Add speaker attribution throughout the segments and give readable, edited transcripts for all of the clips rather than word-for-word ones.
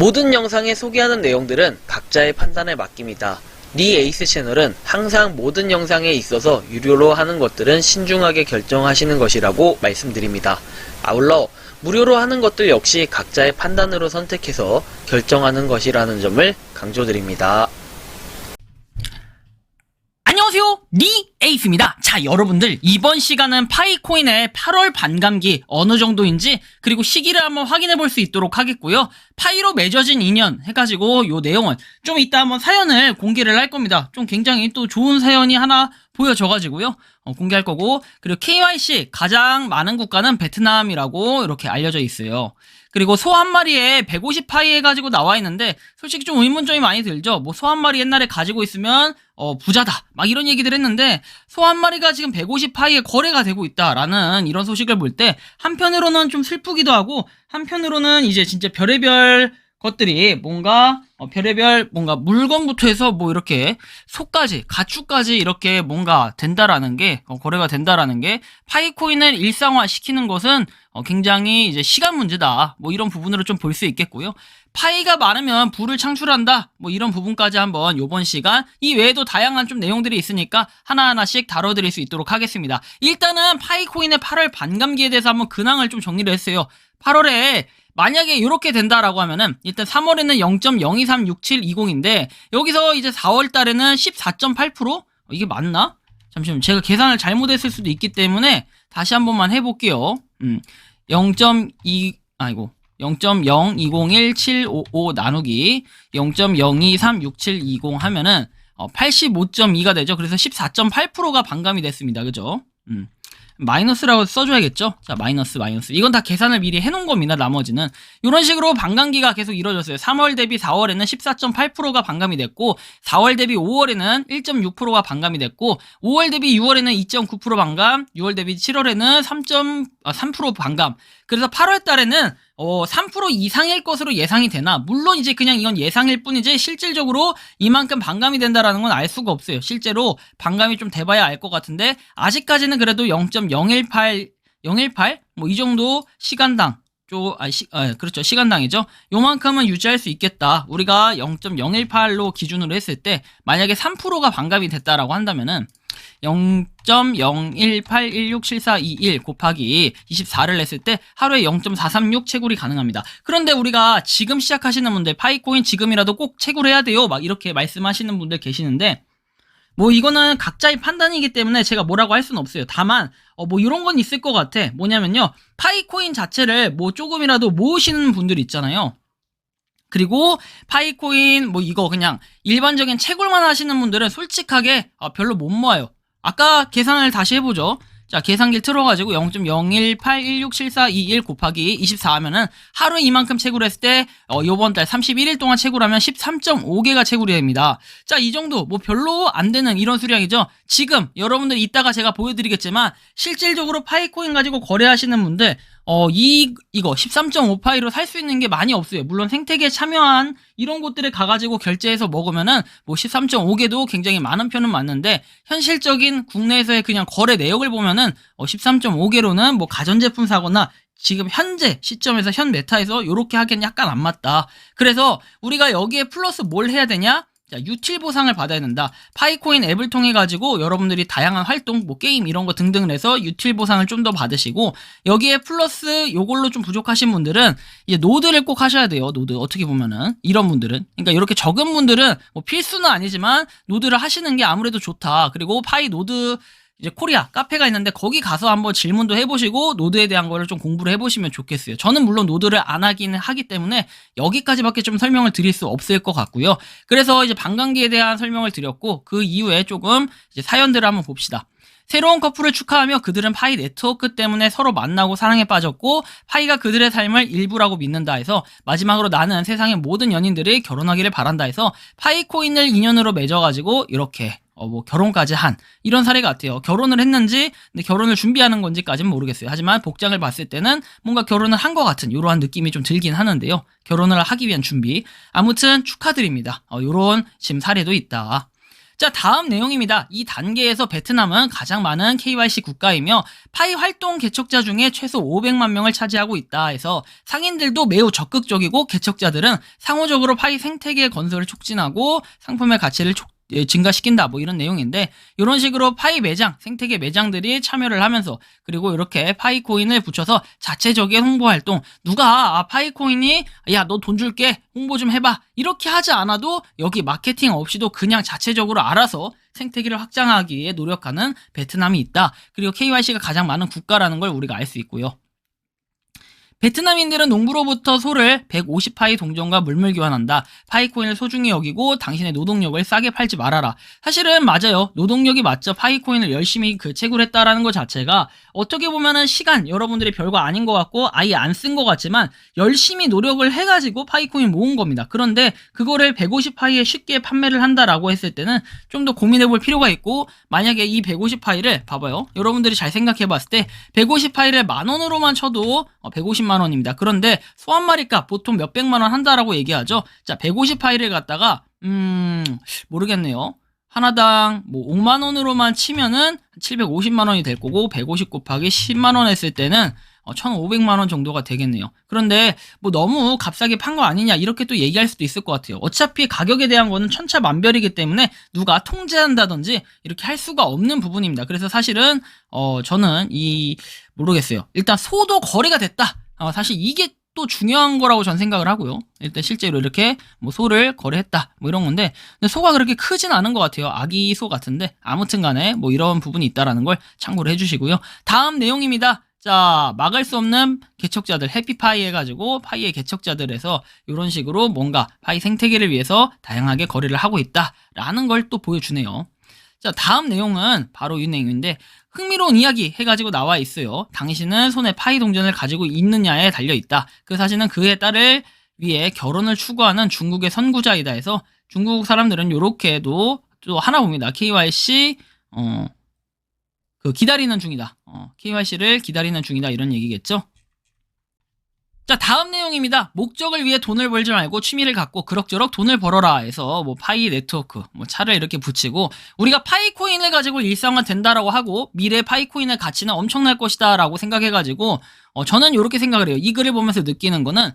Speaker 1: 모든 영상에 소개하는 내용들은 각자의 판단에 맡깁니다. 니 에이스 채널은 항상 모든 영상에 있어서 유료로 하는 것들은 신중하게 결정하시는 것이라고 말씀드립니다. 아울러 무료로 하는 것들 역시 각자의 판단으로 선택해서 결정하는 것이라는 점을 강조드립니다.
Speaker 2: 안녕하세요, 니 에이스입니다. 자, 여러분들 이번 시간은 파이코인의 8월 반감기 어느 정도인지 그리고 시기를 한번 확인해 볼 수 있도록 하겠고요. 파이로 맺어진 인연 해가지고 요 내용은 좀 이따 한번 사연을 공개를 할 겁니다. 좀 굉장히 또 좋은 사연이 하나 보여져가지고요. 공개할 거고, 그리고 KYC 가장 많은 국가는 베트남이라고 이렇게 알려져 있어요. 그리고 소 한 마리에 150파이 해가지고 나와 있는데 솔직히 좀 의문점이 많이 들죠. 뭐 소 한 마리 옛날에 가지고 있으면 부자다 막 이런 얘기들 했는데, 소 한 마리가 지금 150파이에 거래가 되고 있다라는 이런 소식을 볼 때 한편으로는 좀 슬프기도 하고, 한편으로는 이제 진짜 별의별 것들이 뭔가 별의별 뭔가 물건부터 해서 뭐 이렇게 소까지 가축까지 이렇게 뭔가 된다라는 게 거래가 된다라는 게 파이코인을 일상화 시키는 것은 굉장히 이제 시간 문제다, 뭐 이런 부분으로 좀 볼 수 있겠고요. 파이가 많으면 부를 창출한다, 뭐 이런 부분까지 한번 요번 시간 이 외에도 다양한 좀 내용들이 있으니까 하나하나씩 다뤄드릴 수 있도록 하겠습니다. 일단은 파이코인의 8월 반감기에 대해서 한번 근황을 좀 정리를 했어요. 8월에 만약에 이렇게 된다라고 하면은 일단 3월에는 0.023670인데 여기서 이제 4월 달에는 14.8%? 이게 맞나? 잠시만, 제가 계산을 잘못했을 수도 있기 때문에 다시 한 번만 해볼게요. 0.02017555 나누기 0.023670 하면은 85.2가 되죠. 그래서 14.8%가 반감이 됐습니다. 그죠? 마이너스라고 써줘야겠죠? 자, 마이너스. 이건 다 계산을 미리 해놓은 겁니다, 나머지는. 이런 식으로 반감기가 계속 이루어졌어요. 3월 대비 4월에는 14.8%가 반감이 됐고, 4월 대비 5월에는 1.6%가 반감이 됐고, 5월 대비 6월에는 2.9% 반감, 6월 대비 7월에는 3% 반감. 그래서 8월 달에는 3% 이상일 것으로 예상이 되나, 물론 이제 그냥 이건 예상일 뿐이지 실질적으로 이만큼 반감이 된다라는 건 알 수가 없어요. 실제로 반감이 좀 돼봐야 알 것 같은데, 아직까지는 그래도 0.018 뭐 이 정도 시간당 그렇죠, 시간당이죠. 요만큼은 유지할 수 있겠다. 우리가 0.018로 기준으로 했을 때 만약에 3%가 반감이 됐다라고 한다면은 0.0181674221 곱하기 24를 했을 때 하루에 0.436 채굴이 가능합니다. 그런데 우리가 지금 시작하시는 분들, 파이코인 지금이라도 꼭 채굴해야 돼요, 막 이렇게 말씀하시는 분들 계시는데, 뭐 이거는 각자의 판단이기 때문에 제가 뭐라고 할 수는 없어요. 다만 뭐 이런 건 있을 것 같아. 뭐냐면요, 파이코인 자체를 뭐 조금이라도 모으시는 분들 있잖아요. 그리고 파이코인 뭐 이거 그냥 일반적인 채굴만 하시는 분들은 솔직하게 별로 못 모아요. 아까 계산을 다시 해보죠. 자, 계산기를 틀어가지고 0.0181674221 곱하기 24 하면은 하루에 이만큼 채굴했을 때 요번 달 31일 동안 채굴하면 13.5개가 채굴이 됩니다. 자, 이 정도 뭐 별로 안 되는 이런 수량이죠. 지금 여러분들 이따가 제가 보여드리겠지만 실질적으로 파이코인 가지고 거래하시는 분들 이거 13.5파이로 살 수 있는 게 많이 없어요. 물론 생태계에 참여한 이런 곳들에 가가지고 결제해서 먹으면은 뭐 13.5개도 굉장히 많은 편은 맞는데, 현실적인 국내에서의 그냥 거래 내역을 보면은 13.5개로는 뭐 가전제품 사거나 지금 현재 시점에서 현 메타에서 요렇게 하기엔 약간 안 맞다. 그래서 우리가 여기에 플러스 뭘 해야 되냐? 자, 유틸 보상을 받아야 된다. 파이코인 앱을 통해 가지고 여러분들이 다양한 활동, 뭐 게임 이런 거 등등을 해서 유틸 보상을 좀 더 받으시고, 여기에 플러스 요걸로 좀 부족하신 분들은 이제 노드를 꼭 하셔야 돼요. 노드. 어떻게 보면은 이런 분들은, 그러니까 이렇게 적은 분들은 뭐 필수는 아니지만 노드를 하시는 게 아무래도 좋다. 그리고 파이 노드 이제 코리아 카페가 있는데 거기 가서 한번 질문도 해보시고 노드에 대한 거를 좀 공부를 해보시면 좋겠어요. 저는 물론 노드를 안 하기는 하기 때문에 여기까지밖에 좀 설명을 드릴 수 없을 것 같고요. 그래서 이제 반감기에 대한 설명을 드렸고, 그 이후에 조금 이제 사연들을 한번 봅시다. 새로운 커플을 축하하며 그들은 파이 네트워크 때문에 서로 만나고 사랑에 빠졌고 파이가 그들의 삶을 일부라고 믿는다 해서, 마지막으로 나는 세상의 모든 연인들이 결혼하기를 바란다 해서 파이코인을 인연으로 맺어가지고 이렇게 뭐 결혼까지 한 이런 사례 같아요. 결혼을 했는지, 근데 결혼을 준비하는 건지까지는 모르겠어요. 하지만 복장을 봤을 때는 뭔가 결혼을 한 것 같은 이러한 느낌이 좀 들긴 하는데요. 결혼을 하기 위한 준비. 아무튼 축하드립니다. 이런 지금 사례도 있다. 자, 다음 내용입니다. 이 단계에서 베트남은 가장 많은 KYC 국가이며 파이 활동 개척자 중에 최소 500만 명을 차지하고 있다 해서 상인들도 매우 적극적이고 개척자들은 상호적으로 파이 생태계 건설을 촉진하고 상품의 가치를 증가시킨다 뭐 이런 내용인데, 이런 식으로 파이 매장, 생태계 매장들이 참여를 하면서 그리고 이렇게 파이 코인을 붙여서 자체적인 홍보 활동, 누가 파이 코인이 야 너 돈 줄게 홍보 좀 해봐 이렇게 하지 않아도 여기 마케팅 없이도 그냥 자체적으로 알아서 생태계를 확장하기 위해 노력하는 베트남이 있다. 그리고 KYC가 가장 많은 국가라는 걸 우리가 알 수 있고요. 베트남인들은 농부로부터 소를 150파이 동전과 물물 교환한다. 파이코인을 소중히 여기고 당신의 노동력을 싸게 팔지 말아라. 사실은 맞아요. 노동력이 맞죠. 파이코인을 열심히 채굴했다라는 것 자체가 어떻게 보면은 시간 여러분들이 별거 아닌 것 같고 아예 안 쓴 것 같지만 열심히 노력을 해가지고 파이코인 모은 겁니다. 그런데 그거를 150파이에 쉽게 판매를 한다라고 했을 때는 좀 더 고민해 볼 필요가 있고, 만약에 이 150파이를 봐봐요. 여러분들이 잘 생각해 봤을 때 150파이를 만원으로만 쳐도 150만 원입니다. 그런데 소 한 마리 값 보통 몇백만 원 한다라고 얘기하죠. 자, 150파이를 갖다가 모르겠네요. 하나당 뭐 5만 원으로만 치면은 750만 원이 될 거고, 150 곱하기 10만 원 했을 때는 1,500만 원 정도가 되겠네요. 그런데 뭐 너무 값싸게 판 거 아니냐 이렇게 또 얘기할 수도 있을 것 같아요. 어차피 가격에 대한 거는 천차만별이기 때문에 누가 통제한다든지 이렇게 할 수가 없는 부분입니다. 그래서 사실은 저는 모르겠어요. 일단 소도 거래가 됐다. 사실 이게 또 중요한 거라고 전 생각을 하고요. 일단 실제로 이렇게 뭐 소를 거래했다 뭐 이런 건데, 근데 소가 그렇게 크진 않은 것 같아요. 아기 소 같은데 아무튼 간에 뭐 이런 부분이 있다라는 걸 참고를 해주시고요. 다음 내용입니다. 자, 막을 수 없는 개척자들, 해피파이 해가지고 파이의 개척자들에서 이런 식으로 뭔가 파이 생태계를 위해서 다양하게 거래를 하고 있다라는 걸 또 보여주네요. 자, 다음 내용은 바로 이 내용인데, 흥미로운 이야기 해가지고 나와 있어요. 당신은 손에 파이 동전을 가지고 있느냐에 달려있다. 그 사진은 그의 딸을 위해 결혼을 추구하는 중국의 선구자이다 해서 중국 사람들은 요렇게도 또 하나 봅니다. KYC 기다리는 중이다. KYC를 기다리는 중이다 이런 얘기겠죠. 자, 다음 내용입니다. 목적을 위해 돈을 벌지 말고 취미를 갖고 그럭저럭 돈을 벌어라 해서 뭐 파이 네트워크, 뭐 차를 이렇게 붙이고, 우리가 파이코인을 가지고 일상화 된다라고 하고 미래 파이코인의 가치는 엄청날 것이다 라고 생각해가지고 저는 이렇게 생각을 해요. 이 글을 보면서 느끼는 거는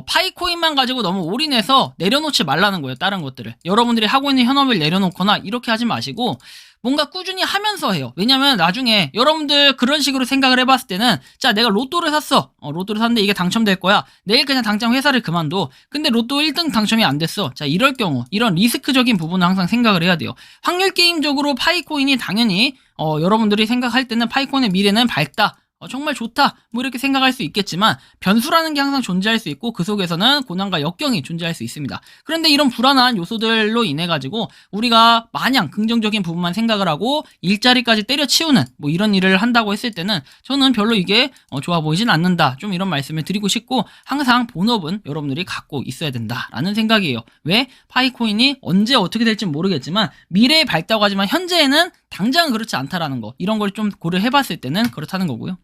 Speaker 2: 파이코인만 가지고 너무 올인해서 내려놓지 말라는 거예요. 다른 것들을 여러분들이 하고 있는 현업을 내려놓거나 이렇게 하지 마시고 뭔가 꾸준히 하면서 해요. 왜냐면 나중에 여러분들 그런 식으로 생각을 해봤을 때는, 자, 내가 로또를 샀어. 로또를 샀는데 이게 당첨될 거야. 내일 그냥 당장 회사를 그만둬. 근데 로또 1등 당첨이 안 됐어. 자, 이럴 경우 이런 리스크적인 부분은 항상 생각을 해야 돼요. 확률 게임적으로 파이코인이 당연히 여러분들이 생각할 때는 파이코인의 미래는 밝다, 정말 좋다 뭐 이렇게 생각할 수 있겠지만, 변수라는 게 항상 존재할 수 있고 그 속에서는 고난과 역경이 존재할 수 있습니다. 그런데 이런 불안한 요소들로 인해 가지고 우리가 마냥 긍정적인 부분만 생각을 하고 일자리까지 때려치우는 뭐 이런 일을 한다고 했을 때는 저는 별로 이게 좋아 보이진 않는다, 좀 이런 말씀을 드리고 싶고, 항상 본업은 여러분들이 갖고 있어야 된다라는 생각이에요. 왜? 파이코인이 언제 어떻게 될지 모르겠지만 미래에 밝다고 하지만 현재에는 당장은 그렇지 않다라는 거, 이런 걸 좀 고려해봤을 때는 그렇다는 거고요.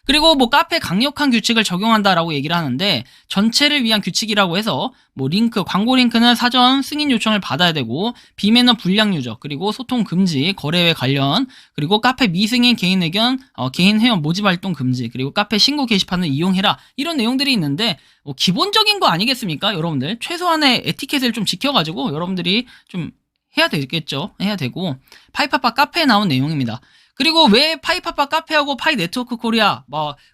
Speaker 2: 그리고 뭐 카페 강력한 규칙을 적용한다라고 얘기를 하는데, 전체를 위한 규칙이라고 해서 뭐 광고 링크는 사전 승인 요청을 받아야 되고, 비매너 불량 유저, 그리고 소통 금지, 거래외 관련, 그리고 카페 미승인 개인 의견, 개인 회원 모집 활동 금지, 그리고 카페 신고 게시판을 이용해라, 이런 내용들이 있는데 뭐 기본적인 거 아니겠습니까? 여러분들 최소한의 에티켓을 좀 지켜가지고 여러분들이 좀 해야 되겠죠. 해야 되고, 파이파파 카페에 나온 내용입니다. 그리고 왜 파이파파 카페하고 파이 네트워크 코리아,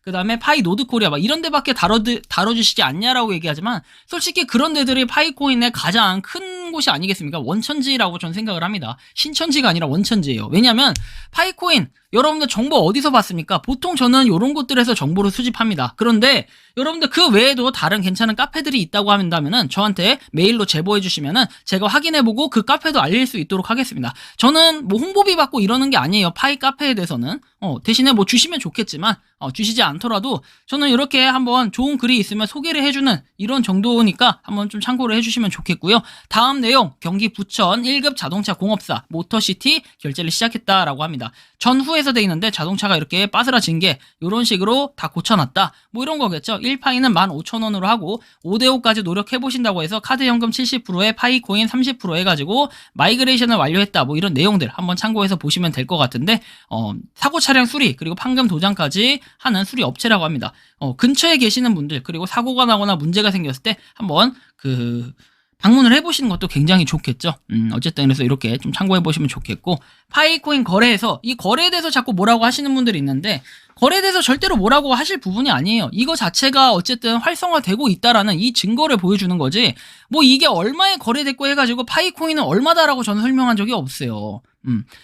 Speaker 2: 그 다음에 파이 노드 코리아, 이런 데밖에 다뤄주시지 않냐라고 얘기하지만, 솔직히 그런 데들이 파이코인의 가장 큰 곳이 아니겠습니까? 원천지라고 저는 생각을 합니다. 신천지가 아니라 원천지예요. 왜냐면, 파이코인, 여러분들 정보 어디서 봤습니까? 보통 저는 이런 곳들에서 정보를 수집합니다. 그런데 여러분들 그 외에도 다른 괜찮은 카페들이 있다고 한다면은 저한테 메일로 제보해 주시면은 제가 확인해보고 그 카페도 알릴 수 있도록 하겠습니다. 저는 뭐 홍보비 받고 이러는 게 아니에요. 파이 카페에 대해서는. 대신에 뭐 주시면 좋겠지만, 주시지 않더라도 저는 이렇게 한번 좋은 글이 있으면 소개를 해주는 이런 정도니까 한번 좀 참고를 해주시면 좋겠고요. 다음 내용, 경기 부천 1급 자동차 공업사 모터시티 결제를 시작했다라고 합니다. 전후에서 돼 있는데 자동차가 이렇게 빠스라진 게 이런 식으로 다 고쳐놨다. 뭐 이런 거겠죠. 1파이는 15,000원으로 하고 5대5까지 노력해보신다고 해서 카드 현금 70%에 파이 코인 30% 해가지고 마이그레이션을 완료했다. 뭐 이런 내용들 한번 참고해서 보시면 될 것 같은데 사고 차량 수리 그리고 판금 도장까지 하는 수리 업체라고 합니다. 근처에 계시는 분들 그리고 사고가 나거나 문제가 생겼을 때 한번 방문을 해보시는 것도 굉장히 좋겠죠. 어쨌든 그래서 이렇게 좀 참고해보시면 좋겠고, 파이코인 거래에서 이 거래에 대해서 자꾸 뭐라고 하시는 분들이 있는데, 거래에 대해서 절대로 뭐라고 하실 부분이 아니에요. 이거 자체가 어쨌든 활성화되고 있다라는 이 증거를 보여주는 거지, 뭐 이게 얼마에 거래됐고 해가지고 파이코인은 얼마다라고 저는 설명한 적이 없어요.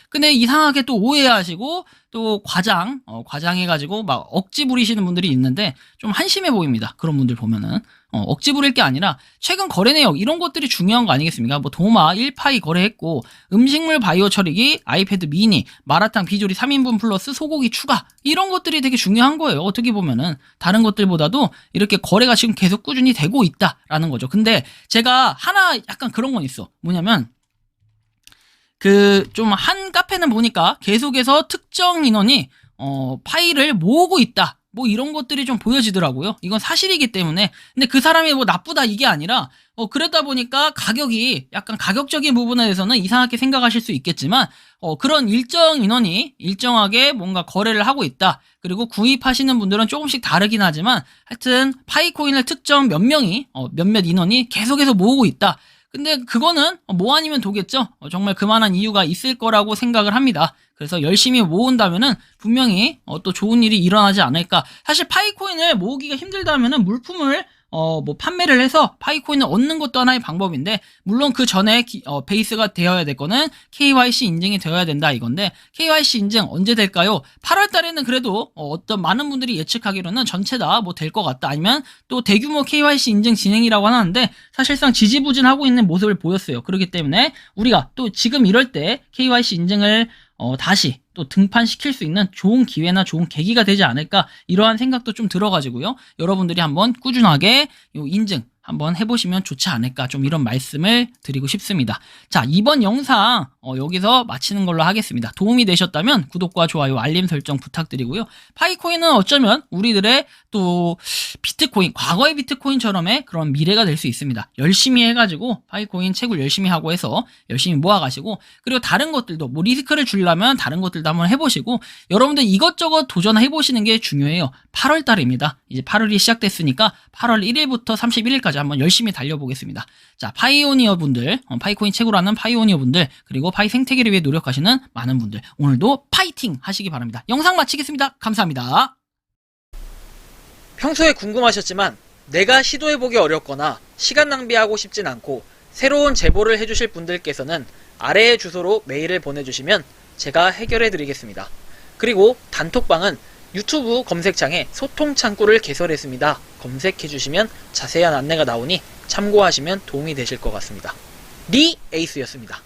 Speaker 2: 근데 이상하게 또 오해하시고 또 과장해가지고 막 억지 부리시는 분들이 있는데 좀 한심해 보입니다. 그런 분들 보면은 억지 부릴 게 아니라 최근 거래 내역 이런 것들이 중요한 거 아니겠습니까? 뭐 도마 1파이 거래했고 음식물 바이오 처리기, 아이패드 미니, 마라탕 비조리 3인분 플러스 소고기 추가 이런 것들이 되게 중요한 거예요. 어떻게 보면은 다른 것들보다도 이렇게 거래가 지금 계속 꾸준히 되고 있다라는 거죠. 근데 제가 하나 약간 그런 건 있어. 뭐냐면 좀 한 카페는 보니까 계속해서 특정 인원이 파일을 모으고 있다. 뭐 이런 것들이 좀 보여지더라고요. 이건 사실이기 때문에. 근데 그 사람이 뭐 나쁘다 이게 아니라 그러다 보니까 가격이 약간 가격적인 부분에 대해서는 이상하게 생각하실 수 있겠지만 그런 일정 인원이 일정하게 뭔가 거래를 하고 있다. 그리고 구입하시는 분들은 조금씩 다르긴 하지만 하여튼 파이코인을 특정 몇 명이 몇몇 인원이 계속해서 모으고 있다. 근데 그거는 뭐 아니면 도겠죠. 정말 그만한 이유가 있을 거라고 생각을 합니다. 그래서 열심히 모은다면은 분명히 또 좋은 일이 일어나지 않을까. 사실 파이코인을 모으기가 힘들다면은 물품을 뭐 판매를 해서 파이코인을 얻는 것도 하나의 방법인데, 물론 그 전에 베이스가 되어야 될 거는 KYC 인증이 되어야 된다 이건데, KYC 인증 언제 될까요? 8월 달에는 그래도 어떤 많은 분들이 예측하기로는 전체 다 뭐 될 것 같다. 아니면 또 대규모 KYC 인증 진행이라고 하는데 사실상 지지부진하고 있는 모습을 보였어요. 그렇기 때문에 우리가 또 지금 이럴 때 KYC 인증을 다시 또 등판시킬 수 있는 좋은 기회나 좋은 계기가 되지 않을까, 이러한 생각도 좀 들어가지고요. 여러분들이 한번 꾸준하게 요 인증 한번 해보시면 좋지 않을까, 좀 이런 말씀을 드리고 싶습니다. 자, 이번 영상 여기서 마치는 걸로 하겠습니다. 도움이 되셨다면 구독과 좋아요, 알림 설정 부탁드리고요. 파이코인은 어쩌면 우리들의 또 비트코인, 과거의 비트코인처럼의 그런 미래가 될 수 있습니다. 열심히 해가지고 파이코인 채굴 열심히 하고 해서 열심히 모아가시고, 그리고 다른 것들도 뭐 리스크를 주려면 다른 것들도 한번 해보시고, 여러분들 이것저것 도전해보시는 게 중요해요. 8월 달입니다. 이제 8월이 시작됐으니까 8월 1일부터 31일까지 한번 열심히 달려보겠습니다. 자, 파이오니어 분들, 파이코인 채굴하는 파이오니어 분들, 그리고 파이 생태계를 위해 노력하시는 많은 분들, 오늘도 파이팅 하시기 바랍니다. 영상 마치겠습니다. 감사합니다.
Speaker 1: 평소에 궁금하셨지만 내가 시도해보기 어렵거나 시간 낭비하고 싶진 않고 새로운 제보를 해주실 분들께서는 아래의 주소로 메일을 보내주시면 제가 해결해드리겠습니다. 그리고 단톡방은 유튜브 검색창에 소통 창구를 개설했습니다. 검색해주시면 자세한 안내가 나오니 참고하시면 도움이 되실 것 같습니다. 리 에이스였습니다.